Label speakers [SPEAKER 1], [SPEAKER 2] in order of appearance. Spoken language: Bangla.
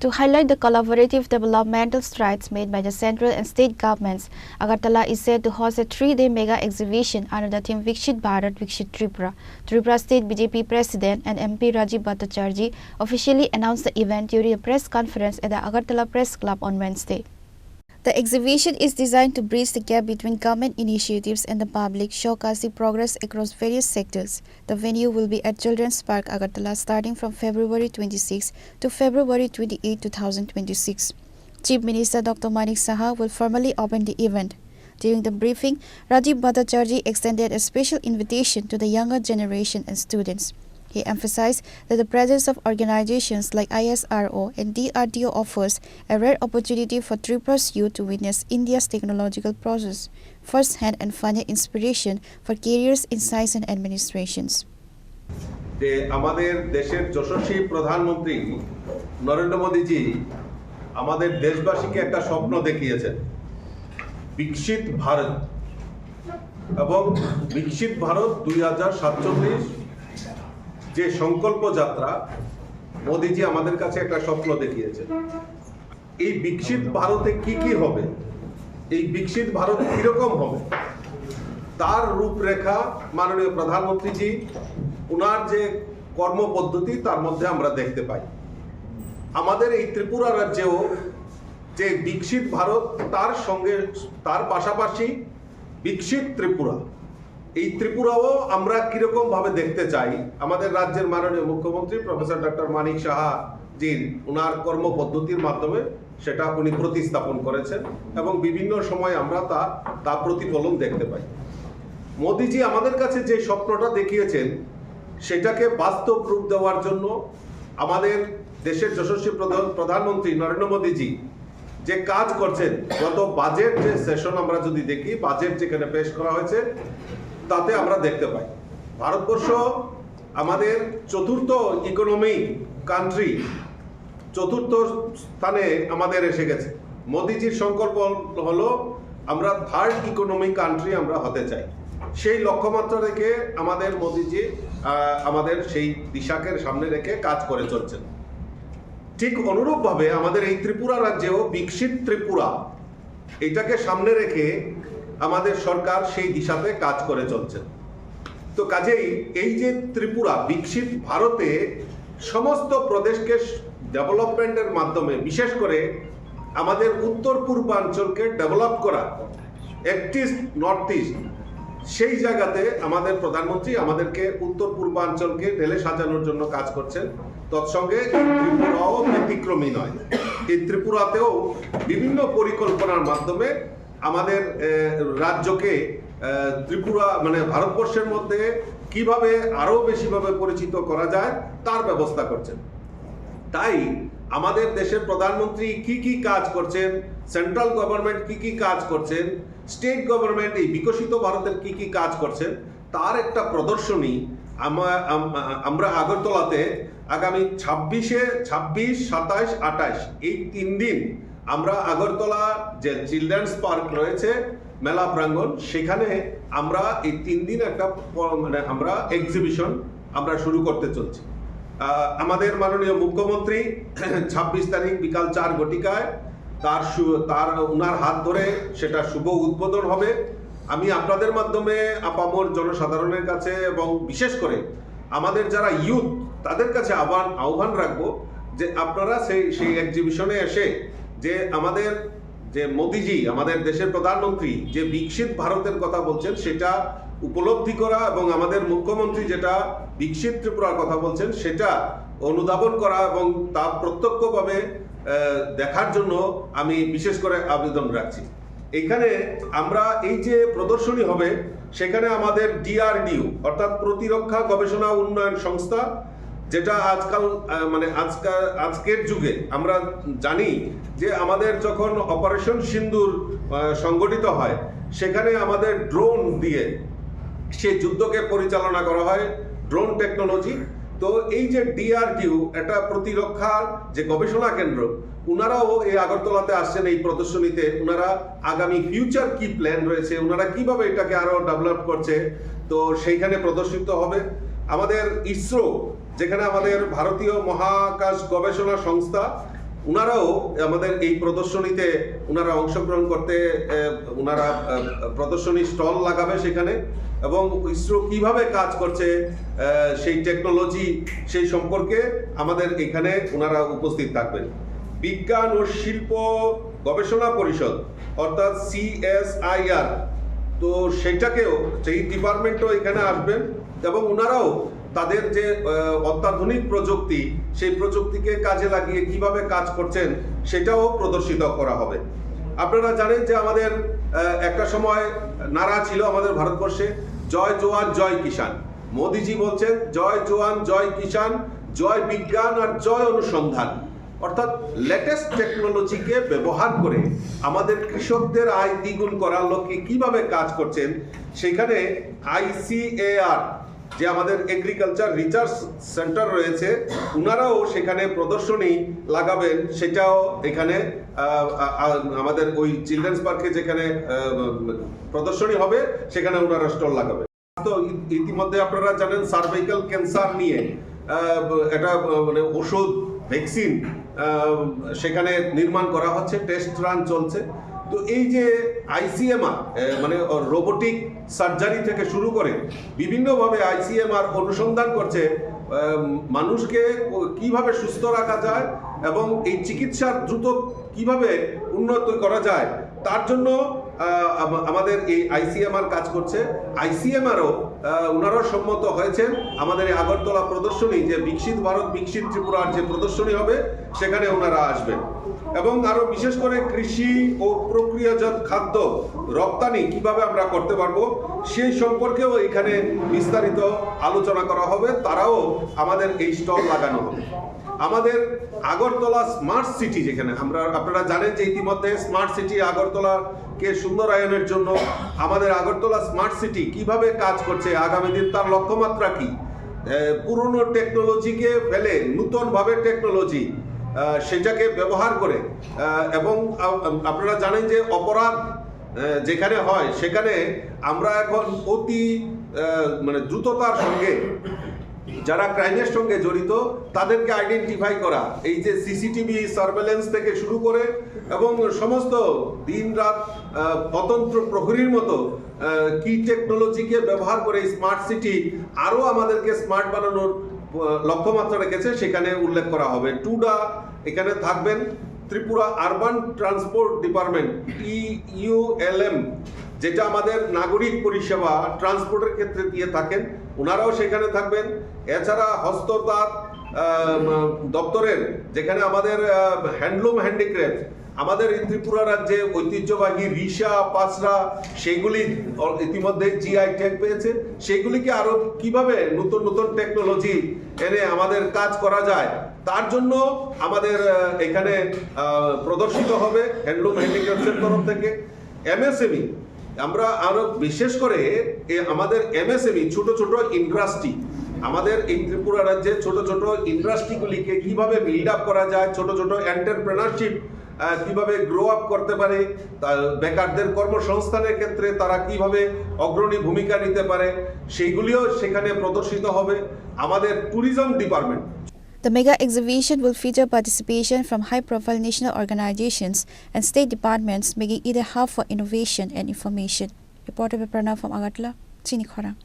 [SPEAKER 1] To highlight the collaborative developmental strides made by the central and state governments, Agartala is set to host a 3-day mega exhibition under the theme Viksit Bharat, Viksit Tripura. Tripura State BJP President and MP Rajiv Bhattacharjee officially announced the event during a press conference at the Agartala Press Club on Wednesday. The exhibition is designed to bridge the gap between government initiatives and the public, showcasing progress across various sectors. The venue will be at Children's Park, Agartala, starting from February 26 to February 28, 2026. Chief Minister Dr. Manik Saha will formally open the event. During the briefing, Rajiv Bhattacharjee extended a special invitation to the younger generation and students. He emphasized that the presence of organizations like ISRO and DRDO offers a rare opportunity for Tripura's youth to witness India's technological process, first-hand and find inspiration for careers in science and administrations.
[SPEAKER 2] যে আমাদের দেশের যশস্বী প্রধানমন্ত্রী নরেন্দ্র মোদীজি আমাদের দেশবাসীকে একটা স্বপ্ন দেখিয়েছেন বিকশিত ভারত এবং বিকশিত ভারত 2047 যে সংকল্প যাত্রা মোদীজি আমাদের কাছে একটা স্বপ্ন দেখিয়েছেন এই বিকশিত ভারতে কি হবে এই বিকশিত ভারত কিরকম হবে তার রূপরেখা মাননীয় প্রধানমন্ত্রীজি উনার যে কর্মপদ্ধতি তার মধ্যে আমরা দেখতে পাই আমাদের এই ত্রিপুরা রাজ্যেও যে বিকশিত ভারত তার সঙ্গে তার পাশাপাশি বিকশিত ত্রিপুরা এই ত্রিপুরাও আমরা কিরকম ভাবে দেখতে চাই আমাদের রাজ্যের মাননীয় মুখ্যমন্ত্রী প্রফেসর ডক্টর মানিক সাহা জি উনার কর্মপদ্ধতির মাধ্যমে সেটা উনি প্রতিস্থাপন করেছেন এবং বিভিন্ন সময় আমরা তা প্রতিফলন দেখতে পাই মোদিজি আমাদের কাছে যে স্বপ্নটা দেখিয়েছেন সেটাকে বাস্তব রূপ দেওয়ার জন্য আমাদের দেশের যশস্বী প্রধানমন্ত্রী নরেন্দ্র মোদীজি যে কাজ করছেন গত বাজেট যে সেশন আমরা যদি দেখি বাজেট যেখানে পেশ করা হয়েছে তাতে আমরা দেখতে পাই ভারতবর্ষ আমাদের চতুর্থ ইকোনমি কান্ট্রি চতুর্থ স্থানে আমাদের এসে গেছে মোদিজির সংকল্প হলো আমরা থার্ড ইকোনমি কান্ট্রি আমরা হতে চাই সেই লক্ষ্যমাত্রা রেখে আমাদের মোদিজি আমাদের সেই দিশাকে সামনে রেখে কাজ করে চলছেন ঠিক অনুরূপভাবে আমাদের এই ত্রিপুরা রাজ্যেও বিকশিত ত্রিপুরা এটাকে সামনে রেখে আমাদের সরকার সেই দিশাতে কাজ করে চলছে তো কাজেই এই যে ত্রিপুরা বিকশিত ভারতে সমস্ত প্রদেশকে ডেভেলপমেন্টের মাধ্যমে বিশেষ করে আমাদের উত্তর পূর্বাঞ্চলকে ডেভেলপ করা ইস্ট নর্থ ইস্ট সেই জায়গাতে আমাদের প্রধানমন্ত্রী আমাদেরকে উত্তর পূর্বাঞ্চলকে ঢেলে সাজানোর জন্য কাজ করছেন তৎসঙ্গে ত্রিপুরাও ব্যতিক্রমী নয় এই ত্রিপুরাতেও বিভিন্ন পরিকল্পনার মাধ্যমে আমাদের রাজ্যকে ত্রিপুরা মানে ভারতবর্ষের মধ্যে কিভাবে আরো বেশিভাবে পরিচিত করা যায় তার ব্যবস্থা করছেন তাই আমাদের দেশের প্রধানমন্ত্রী কি কাজ করছেন সেন্ট্রাল গভর্নমেন্ট কি কাজ করছেন স্টেট গভর্নমেন্ট এই বিকশিত ভারতের কি কাজ করছেন তার একটা প্রদর্শনী আমরা আগরতলাতে আগামী 26, 27, 28 এই 3 দিন আমরা আগরতলা যে চিলড্রেন্স পার্ক রয়েছে মেলা প্রাঙ্গণ সেখানে আমরা এই 3 দিন একটা মানে আমরা এক্সিবিশন আমরা শুরু করতে চলছি আমাদের মাননীয় মুখ্যমন্ত্রী 26 তারিখ বিকাল 4 ঘটিকায় তার উনার হাত ধরে সেটা শুভ উদ্বোধন হবে আমি আপনাদের মাধ্যমে আপামর জনসাধারণের কাছে এবং বিশেষ করে আমাদের যারা ইউথ তাদের কাছে আহ্বান রাখবো যে আপনারা সেই এক্সিবিশনে এসে যে আমাদের যে মোদিজি আমাদের দেশের প্রধানমন্ত্রী যে বিকশিত ভারতের কথা বলছেন সেটা উপলব্ধি করা এবং আমাদের মুখ্যমন্ত্রী যেটা বিকশিত ত্রিপুরার কথা বলছেন সেটা অনুধাবন করা এবং তা প্রত্যক্ষভাবে দেখার জন্য আমি বিশেষ করে আবেদন রাখছি এখানে আমরা এই যে প্রদর্শনী হবে সেখানে আমাদের ডিআরডিও অর্থাৎ প্রতিরক্ষা গবেষণা উন্নয়ন সংস্থা যেটা আজকাল মানে আজকের যুগে আমরা জানি যে আমাদের যখন অপারেশন সিন্দুর সংগঠিত হয় সেখানে আমাদের ড্রোন দিয়ে সেই যুদ্ধকে পরিচালনা করা হয় ড্রোন টেকনোলজি তো এই যে ডিআরডিও এটা প্রতিরক্ষার যে গবেষণা কেন্দ্র উনারাও এই আগরতলাতে আসছেন এই প্রদর্শনীতে উনারা আগামী ফিউচার কি প্ল্যান রয়েছে উনারা কিভাবে এটাকে আরো ডেভেলপ করছে তো সেইখানে প্রদর্শিত হবে আমাদের ইসরো যেখানে আমাদের ভারতীয় মহাকাশ গবেষণা সংস্থা উনারাও আমাদের এই প্রদর্শনীতে উনারা অংশগ্রহণ করতে উনারা প্রদর্শনী স্টল লাগাবে সেখানে, এবং ইসরো কিভাবে কাজ করছে সেই টেকনোলজি সেই সম্পর্কে আমাদের এখানে উনারা উপস্থিত থাকবেন। বিজ্ঞান ও শিল্প গবেষণা পরিষদ অর্থাৎ CSIR, তো সেইটাকেও সেই ডিপার্টমেন্টও এখানে আসবেন, এবং ওনারাও তাদের যে অত্যাধুনিক প্রযুক্তি সেই প্রযুক্তিকে কাজে লাগিয়ে কিভাবে কাজ করছেন সেটাও প্রদর্শিত করা হবে। আপনারা জানেন যে আমাদের একটা সময় নারা ছিল আমাদের ভারতবর্ষে, জয় জওয়ান জয় কিষাণ। মোদিজি বলছেন জয় জওয়ান জয় কিষাণ, জয় বিজ্ঞান আর জয় অনুসন্ধান। অর্থাৎ লেটেস্ট টেকনোলজিকে ব্যবহার করে আমাদের কৃষকদের আয় দ্বিগুণ করার লক্ষ্যে কিভাবে কাজ করছেন সেখানে ICAR যে আমাদের এগ্রিকালচার রিসার্চ সেন্টার রয়েছে উনারাও সেখানে প্রদর্শনী লাগাবেন। সেটাও এখানে আমাদের ওই চিলড্রেন্স পার্কে যেখানে প্রদর্শনী হবে সেখানে ওনারা স্টল লাগাবেন। তো ইতিমধ্যে আপনারা জানেন সার্ভাইকাল ক্যান্সার নিয়ে এটা মানে ওষুধ ভ্যাকসিন সেখানে নির্মাণ করা হচ্ছে, টেস্ট রান চলছে। তো এই যে ICMR মানে রোবোটিক সার্জারি থেকে শুরু করে বিভিন্নভাবে ICMR অনুসন্ধান করছে মানুষকে কিভাবে সুস্থ রাখা যায় এবং এই চিকিৎসার দ্রুত কিভাবে উন্নত করা যায় তার জন্য আমাদের এই ICMR কাজ করছে। ICMRও ওনারাও সম্মত হয়েছেন আমাদের এই আগরতলা প্রদর্শনী যে বিকশিত ভারত বিকশিত ত্রিপুরার যে প্রদর্শনী হবে সেখানে ওনারা আসবেন, এবং আরো বিশেষ করে কৃষি ও প্রক্রিয়াজাত খাদ্য রপ্তানি কিভাবে আমরা করতে পারবো সেই সম্পর্কেও এখানে বিস্তারিত আলোচনা করা হবে। তারাও আমাদের এই স্টল লাগানো হবে। আমাদের আগরতলা স্মার্ট সিটি যেখানে আপনারা জানেন যে ইতিমধ্যে স্মার্ট সিটি আগরতলাকে সুন্দরায়নের জন্য আমাদের আগরতলা স্মার্ট সিটি কিভাবে কাজ করছে, আগামী দিন তার লক্ষ্যমাত্রা কি, পুরনো টেকনোলজিকে ফেলে নতুনভাবে টেকনোলজি সেটাকে ব্যবহার করে, এবং আপনারা জানেন যে অপরাধ যেখানে হয় সেখানে আমরা এখন অতি মানে দ্রুততার সঙ্গে যারা ক্রাইমের সঙ্গে জড়িত তাদেরকে আইডেন্টিফাই করা, এই যে CCTV সার্ভেলেন্স থেকে শুরু করে এবং সমস্ত দিন রাত অতন্ত্র প্রহরীর মতো কি টেকনোলজিকে ব্যবহার করে স্মার্ট সিটি আরও আমাদেরকে স্মার্ট বানানোর লক্ষ্যমাত্রা রেখেছে সেখানে উল্লেখ করা হবে। টুডা এখানে থাকবেন, Tripura urban transport department EULM যেটা আমাদের নাগরিক পরিষেবা ট্রান্সপোর্টের ক্ষেত্রে দিয়ে থাকেন ওনারাও সেখানে থাকবেন। এছাড়া হস্ততাঁত দপ্তরের যেখানে আমাদের হ্যান্ডলুম হ্যান্ডিক্রাফট আমাদের এই ত্রিপুরা রাজ্যে ঐতিহ্যবাহী রিসা পাসরা সেইগুলি ইতিমধ্যে GI ট্যাগ পেয়েছে, সেইগুলিকে আরো কিভাবে নতুন নতুন টেকনোলজি এনে আমাদের কাজ করা যায় তার জন্য আমাদের এখানে প্রদর্শিত হবে হ্যান্ডলুম হ্যান্ডিক্রাফটের তরফ থেকে। MSME আমরা আরো বিশেষ করে আমাদের MSME ছোট ছোট ইন্ডাস্ট্রি আমাদের এই ত্রিপুরা রাজ্যে ছোট ছোট ইন্ডাস্ট্রিগুলিকে কিভাবে বিল্ড আপ করা যায়, ছোট ছোট এন্টারপ্রেনারশিপ কিভাবে গ্রো আপ করতে পারে, বেকারদের কর্মসংস্থানের ক্ষেত্রে তারা কিভাবে অগ্রণী ভূমিকা নিতে পারে সেইগুলিও সেখানে প্রদর্শিত হবে। আমাদের tourism department
[SPEAKER 1] The mega exhibition will feature participation from high-profile national organizations and state departments, making it a hub for innovation and information. Reporter by Pranav from Agartala, Chini Khorang.